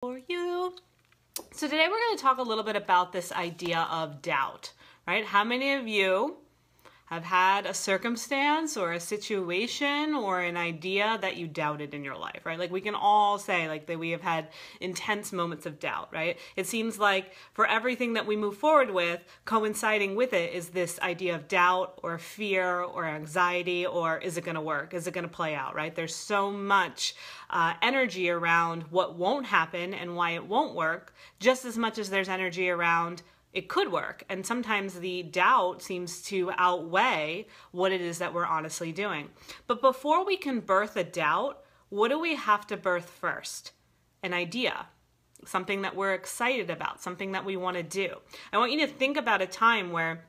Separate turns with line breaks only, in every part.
For you. So today we're going to talk a little bit about this idea of doubt, right? How many of you have had a circumstance or a situation or an idea that you doubted in your life, right? Like we can all say like that we have had intense moments of doubt, right? It seems like for everything that we move forward with, coinciding with it is this idea of doubt or fear or anxiety or is it going to work? Is it going to play out, right? There's so much energy around what won't happen and why it won't work, just as much as there's energy around it could work. And sometimes the doubt seems to outweigh what it is that we're honestly doing. But before we can birth a doubt, what do we have to birth first? An idea, something that we're excited about, something that we want to do. I want you to think about a time where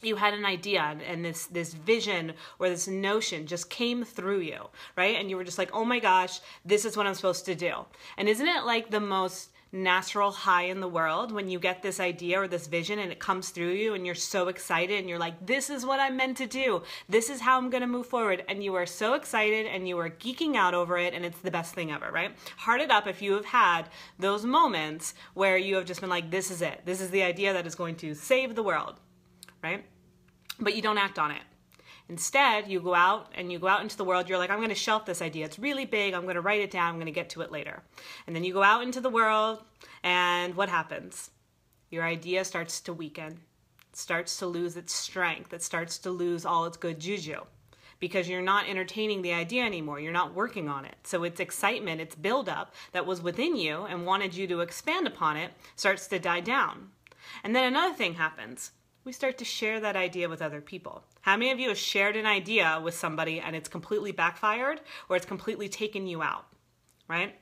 you had an idea and this vision or this notion just came through you, right? And you were just like, oh my gosh, this is what I'm supposed to do. And isn't it like the most natural high in the world when you get this idea or this vision and it comes through you and you're so excited and you're like, this is what I'm meant to do. This is how I'm going to move forward. And you are so excited and you are geeking out over it and it's the best thing ever, right? Heart it up if you have had those moments where you have just been like, this is it. This is the idea that is going to save the world, right? But you don't act on it. Instead, you go out into the world. You're like, I'm going to shelf this idea. It's really big. I'm going to write it down. I'm going to get to it later. And then you go out into the world, and what happens? Your idea starts to weaken. It starts to lose its strength. It starts to lose all its good juju because you're not entertaining the idea anymore. You're not working on it. So its excitement, its buildup that was within you and wanted you to expand upon it starts to die down. And then another thing happens. We start to share that idea with other people. How many of you have shared an idea with somebody and it's completely backfired or it's completely taken you out, right?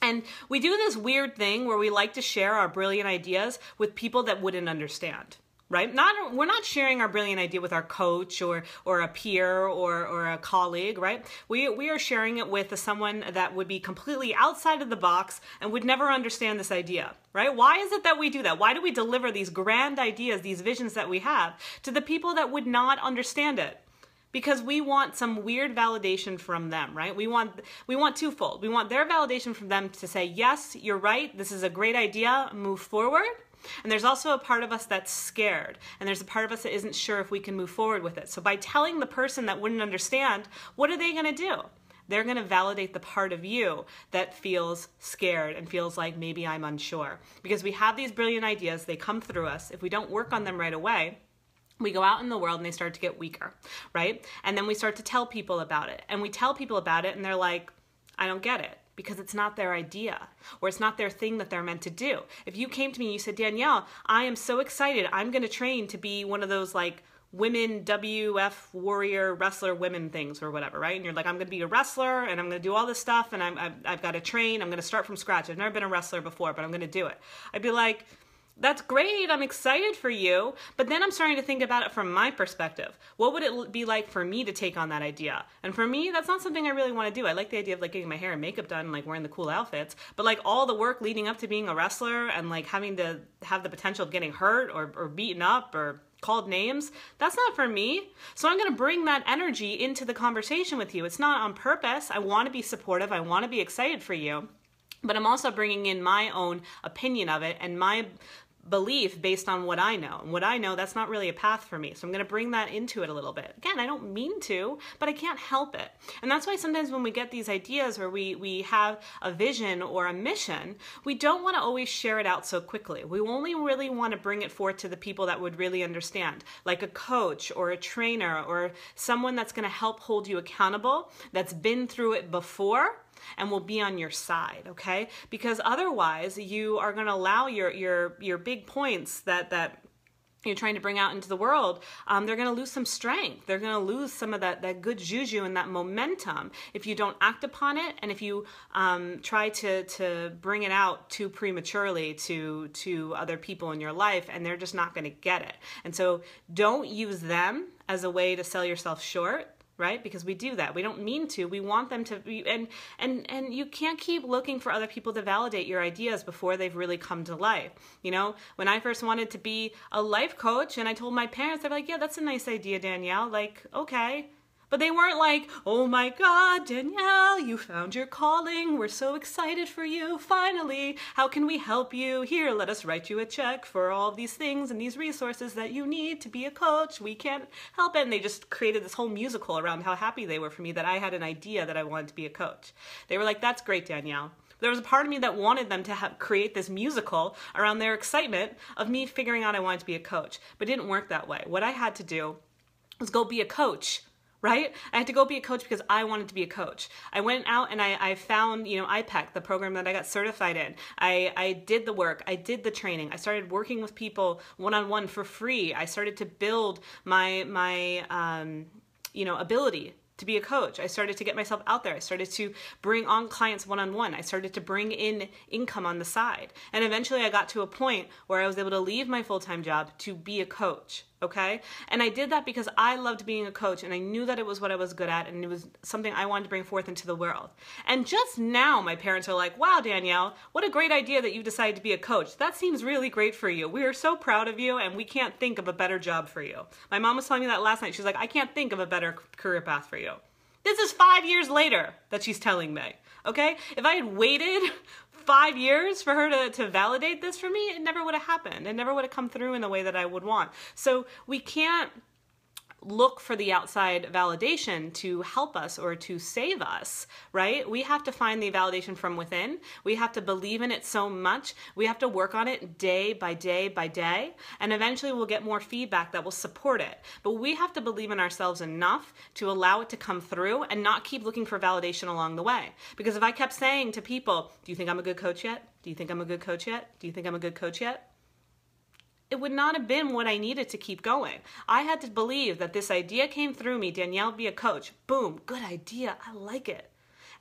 And we do this weird thing where we like to share our brilliant ideas with people that wouldn't understand, right? We're not sharing our brilliant idea with our coach or a peer or a colleague, right? We are sharing it with someone that would be completely outside of the box and would never understand this idea, right? Why is it that we do that? Why do we deliver these grand ideas, these visions that we have to the people that would not understand it? Because we want some weird validation from them, right? We want twofold. We want their validation from them to say, yes, you're right, this is a great idea, move forward. And there's also a part of us that's scared. And there's a part of us that isn't sure if we can move forward with it. So by telling the person that wouldn't understand, what are they going to do? They're going to validate the part of you that feels scared and feels like maybe I'm unsure. Because we have these brilliant ideas, they come through us. If we don't work on them right away, we go out in the world and they start to get weaker, right? And then we start to tell people about it. And we tell people about it and they're like, I don't get it. Because it's not their idea or it's not their thing that they're meant to do. If you came to me and you said, Danielle, I am so excited. I'm going to train to be one of those like women WF warrior wrestler women things or whatever, right? And you're like, I'm going to be a wrestler and I'm going to do all this stuff and I've got to train. I'm going to start from scratch. I've never been a wrestler before, but I'm going to do it. I'd be like, that's great. I'm excited for you. But then I'm starting to think about it from my perspective. What would it be like for me to take on that idea? And for me, that's not something I really want to do. I like the idea of like getting my hair and makeup done and like wearing the cool outfits. But like all the work leading up to being a wrestler and like having to have the potential of getting hurt or beaten up or called names, that's not for me. So I'm going to bring that energy into the conversation with you. It's not on purpose. I want to be supportive. I want to be excited for you. But I'm also bringing in my own opinion of it and my belief based on what I know. And what I know, that's not really a path for me. So I'm going to bring that into it a little bit. Again, I don't mean to, but I can't help it. And that's why sometimes when we get these ideas or we have a vision or a mission, we don't want to always share it out so quickly. We only really want to bring it forth to the people that would really understand, like a coach or a trainer or someone that's going to help hold you accountable, that's been through it before, and will be on your side, okay? Because otherwise, you are going to allow your big points that you're trying to bring out into the world, they're going to lose some strength. They're going to lose some of that good juju and that momentum if you don't act upon it and if you try to bring it out too prematurely to other people in your life, and they're just not going to get it. And so don't use them as a way to sell yourself short. Right? Because we do that. We don't mean to. We want them to be, and you can't keep looking for other people to validate your ideas before they've really come to life. You know, when I first wanted to be a life coach and I told my parents, they were like, yeah, that's a nice idea, Danielle. Like, okay. But they weren't like, oh my God, Danielle, you found your calling. We're so excited for you. Finally, how can we help you? Here, let us write you a check for all of these things and these resources that you need to be a coach. We can't help it. And they just created this whole musical around how happy they were for me that I had an idea that I wanted to be a coach. They were like, that's great, Danielle. There was a part of me that wanted them to create this musical around their excitement of me figuring out I wanted to be a coach. But it didn't work that way. What I had to do was go be a coach. Right? I had to go be a coach because I wanted to be a coach. I went out and I found, IPEC, the program that I got certified in. I did the work. I did the training. I started working with people one-on-one for free. I started to build my ability to be a coach. I started to get myself out there. I started to bring on clients one-on-one. I started to bring in income on the side. And eventually I got to a point where I was able to leave my full-time job to be a coach. Okay? And I did that because I loved being a coach and I knew that it was what I was good at and it was something I wanted to bring forth into the world. And just now my parents are like, wow, Danielle, what a great idea that you decided to be a coach. That seems really great for you. We are so proud of you and we can't think of a better job for you. My mom was telling me that last night. She's like, I can't think of a better career path for you. This is 5 years later that she's telling me. Okay? If I had waited 5 years for her to validate this for me, it never would have happened. It never would have come through in the way that I would want. So we can't look for the outside validation to help us or to save us, right? We have to find the validation from within. We have to believe in it so much. We have to work on it day by day by day, and eventually we'll get more feedback that will support it. But we have to believe in ourselves enough to allow it to come through and not keep looking for validation along the way. Because if I kept saying to people, do you think I'm a good coach yet? Do you think I'm a good coach yet? Do you think I'm a good coach yet? It would not have been what I needed to keep going. I had to believe that this idea came through me, Danielle, be a coach. Boom, good idea, I like it.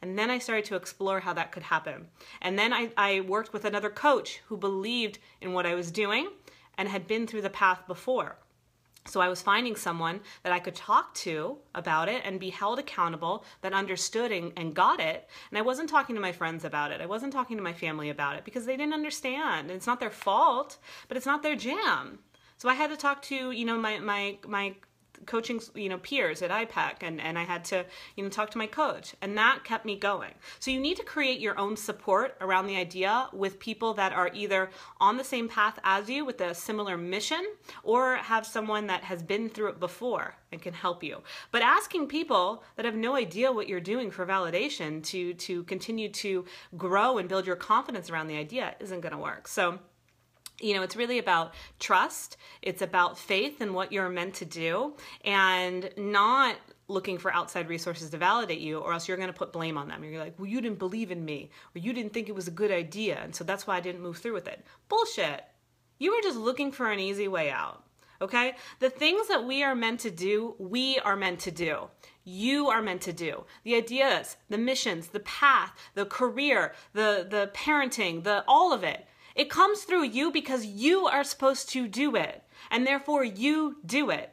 And then I started to explore how that could happen. And then I worked with another coach who believed in what I was doing and had been through the path before. So I was finding someone that I could talk to about it and be held accountable, that understood and got it. And I wasn't talking to my friends about it. I wasn't talking to my family about it because they didn't understand. And it's not their fault, but it's not their jam. So I had to talk to, my coaching, peers at IPEC, and I had to, talk to my coach, and that kept me going. So you need to create your own support around the idea with people that are either on the same path as you with a similar mission, or have someone that has been through it before and can help you. But asking people that have no idea what you're doing for validation to continue to grow and build your confidence around the idea isn't going to work. So it's really about trust. It's about faith in what you're meant to do, and not looking for outside resources to validate you, or else you're going to put blame on them. You're like, well, you didn't believe in me, or you didn't think it was a good idea, and so that's why I didn't move through with it. Bullshit. You were just looking for an easy way out. Okay? The things that we are meant to do, we are meant to do. You are meant to do. The ideas, the missions, the path, the career, the parenting, all of it. It comes through you because you are supposed to do it, and therefore you do it.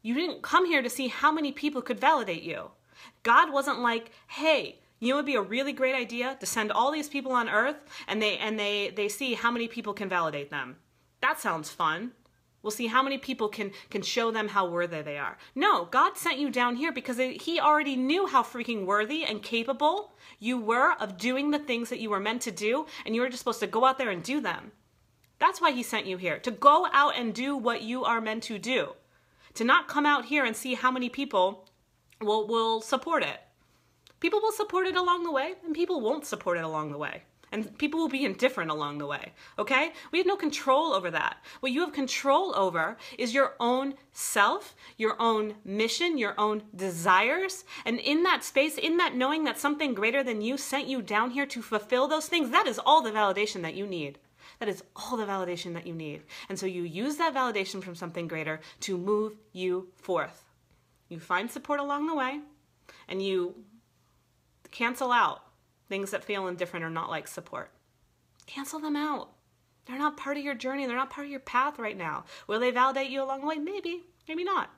You didn't come here to see how many people could validate you. God wasn't like, hey, it would be a really great idea to send all these people on earth and they see how many people can validate them. That sounds fun. We'll see how many people can show them how worthy they are. No, God sent you down here because he already knew how freaking worthy and capable you were of doing the things that you were meant to do, and you were just supposed to go out there and do them. That's why he sent you here, to go out and do what you are meant to do. To not come out here and see how many people will support it. People will support it along the way, and people won't support it along the way. And people will be indifferent along the way, okay? We have no control over that. What you have control over is your own self, your own mission, your own desires. And in that space, in that knowing that something greater than you sent you down here to fulfill those things, that is all the validation that you need. That is all the validation that you need. And so you use that validation from something greater to move you forth. You find support along the way, and you cancel out things that feel indifferent or not like support. Cancel them out. They're not part of your journey. They're not part of your path right now. Will they validate you along the way? Maybe, maybe not.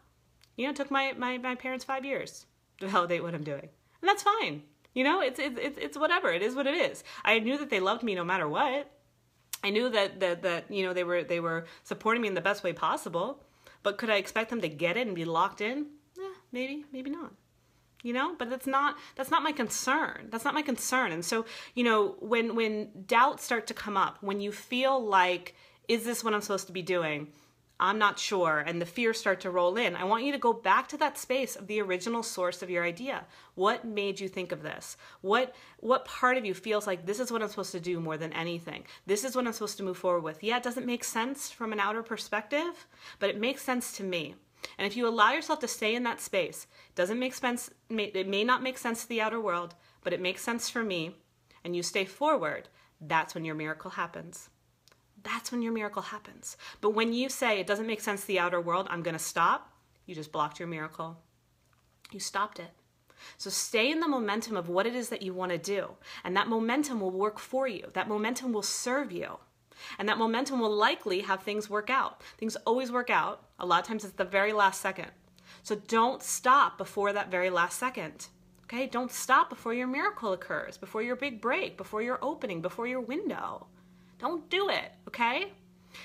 It took my parents 5 years to validate what I'm doing. And that's fine. It's whatever. It is what it is. I knew that they loved me no matter what. I knew that they were supporting me in the best way possible. But could I expect them to get it and be locked in? Maybe, maybe not. But that's not my concern. That's not my concern. And so, when doubts start to come up, when you feel like, is this what I'm supposed to be doing? I'm not sure. And the fears start to roll in. I want you to go back to that space of the original source of your idea. What made you think of this? What part of you feels like this is what I'm supposed to do more than anything? This is what I'm supposed to move forward with. Yeah, it doesn't make sense from an outer perspective, but it makes sense to me. And if you allow yourself to stay in that space, it may not make sense to the outer world, but it makes sense for me, and you stay forward, that's when your miracle happens. That's when your miracle happens. But when you say it doesn't make sense to the outer world, I'm going to stop, you just blocked your miracle. You stopped it. So stay in the momentum of what it is that you want to do. And that momentum will work for you. That momentum will serve you. And that momentum will likely have things work out. Things always work out. A lot of times it's the very last second. So don't stop before that very last second. Okay? Don't stop before your miracle occurs, before your big break, before your opening, before your window. Don't do it, okay?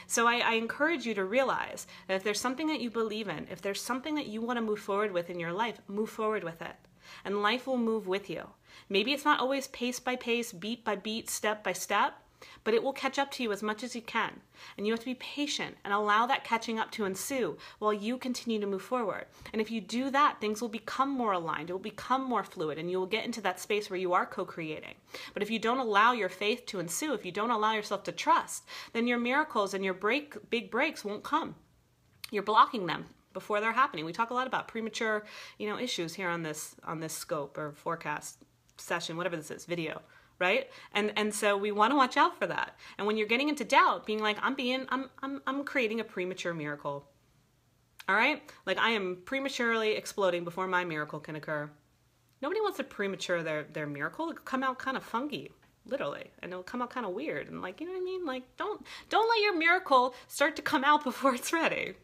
So I encourage you to realize that if there's something that you believe in, if there's something that you want to move forward with in your life, move forward with it. And life will move with you. Maybe it's not always pace by pace, beat by beat, step by step, but it will catch up to you as much as you can. And you have to be patient and allow that catching up to ensue while you continue to move forward. And if you do that, things will become more aligned. It will become more fluid, and you will get into that space where you are co-creating. But if you don't allow your faith to ensue, if you don't allow yourself to trust, then your miracles and your big breaks won't come. You're blocking them before they're happening. We talk a lot about premature, issues here on this scope or forecast session, whatever this is, video. Right? And so we want to watch out for that. And when you're getting into doubt, being like, I'm creating a premature miracle. All right? Like I am prematurely exploding before my miracle can occur. Nobody wants to premature their miracle. It'll come out kind of funky, literally. And it'll come out kind of weird. And like, you know what I mean? Like don't let your miracle start to come out before it's ready.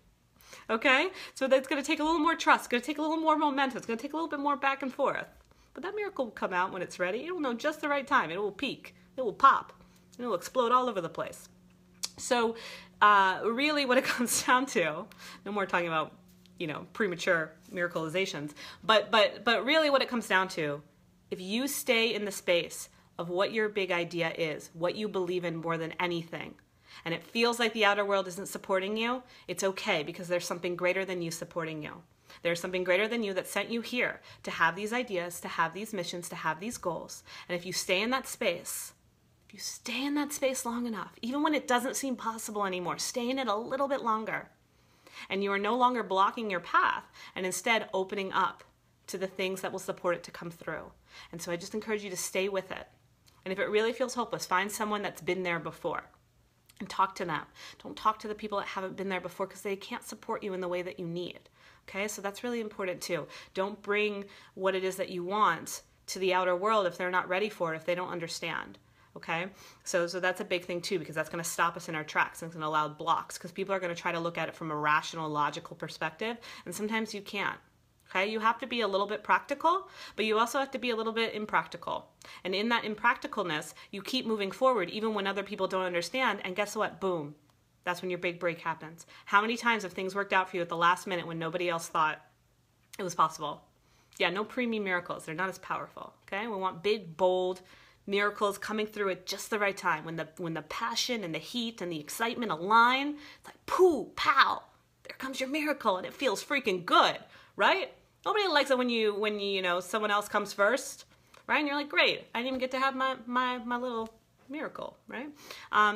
Okay? So that's going to take a little more trust. It's going to take a little more momentum. It's going to take a little bit more back and forth. But that miracle will come out when it's ready. It will know just the right time. It will peak. It will pop. It will explode all over the place. So really what it comes down to, no more talking about, premature miracleizations, but really what it comes down to, if you stay in the space of what your big idea is, what you believe in more than anything, and it feels like the outer world isn't supporting you, it's okay because there's something greater than you supporting you. There's something greater than you that sent you here to have these ideas, to have these missions, to have these goals. And if you stay in that space, long enough, even when it doesn't seem possible anymore, stay in it a little bit longer. And you are no longer blocking your path and instead opening up to the things that will support it to come through. And so I just encourage you to stay with it. And if it really feels hopeless, find someone that's been there before and talk to them. Don't talk to the people that haven't been there before because they can't support you in the way that you need. Okay, so that's really important too. Don't bring what it is that you want to the outer world if they're not ready for it, if they don't understand. Okay, so that's a big thing too, because that's going to stop us in our tracks and it's going to allow blocks, because people are going to try to look at it from a rational, logical perspective, and sometimes you can't. Okay, you have to be a little bit practical, but you also have to be a little bit impractical. And in that impracticalness, you keep moving forward even when other people don't understand, and guess what? Boom. That's when your big break happens. How many times have things worked out for you at the last minute when nobody else thought it was possible? Yeah, no preemie miracles. They're not as powerful, okay? We want big, bold miracles coming through at just the right time. When the passion and the heat and the excitement align, it's like, pooh, pow, there comes your miracle, and it feels freaking good, right? Nobody likes it when you someone else comes first, right? And you're like, great, I didn't even get to have my little miracle, right?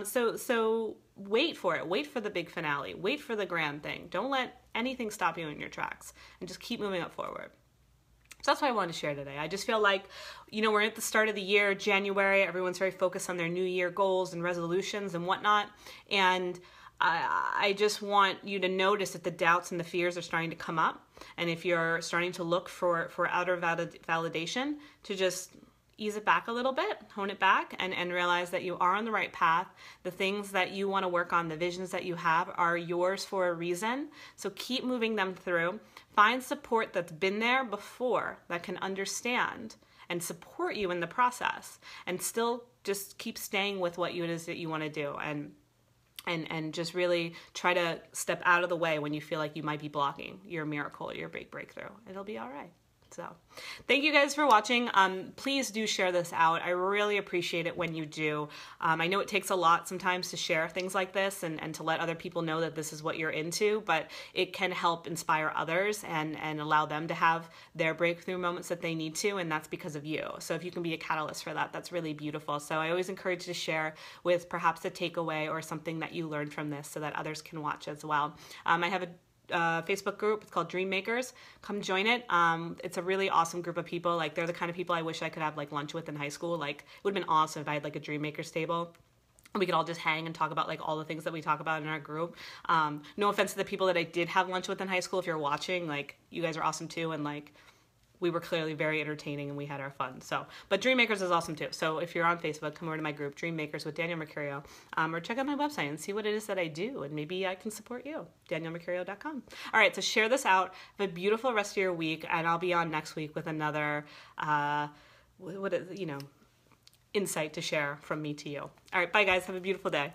So wait for it. Wait for the big finale. Wait for the grand thing. Don't let anything stop you in your tracks, and just keep moving up forward. So that's what I wanted to share today. I just feel like, we're at the start of the year, January. Everyone's very focused on their new year goals and resolutions and whatnot. And I just want you to notice that the doubts and the fears are starting to come up. And if you're starting to look for outer validation, to just ease it back a little bit, hone it back, and realize that you are on the right path. The things that you want to work on, the visions that you have, are yours for a reason. So keep moving them through. Find support that's been there before, that can understand and support you in the process, and still just keep staying with what it is that you want to do, and just really try to step out of the way when you feel like you might be blocking your miracle or your big breakthrough. It'll be all right. So thank you guys for watching. Please do share this out. I really appreciate it when you do. I know it takes a lot sometimes to share things like this and to let other people know that this is what you're into, but it can help inspire others and allow them to have their breakthrough moments that they need to, and that's because of you. So if you can be a catalyst for that, that's really beautiful. So I always encourage you to share with perhaps a takeaway or something that you learned from this so that others can watch as well. I have a Facebook group. It's called Dream Makers. Come join it. It's a really awesome group of people. Like, they're the kind of people I wish I could have like lunch with in high school. Like, it would have been awesome if I had like a Dream Makers table. We could all just hang and talk about like all the things that we talk about in our group. No offense to the people that I did have lunch with in high school. If you're watching, like, you guys are awesome too. And like, we were clearly very entertaining and we had our fun. So, but Dream Makers is awesome too. So if you're on Facebook, come over to my group, Dream Makers with Danielle Mercurio, or check out my website and see what it is that I do, and maybe I can support you, DanielleMercurio.com. All right, so share this out. Have a beautiful rest of your week, and I'll be on next week with another, insight to share from me to you. All right, bye guys. Have a beautiful day.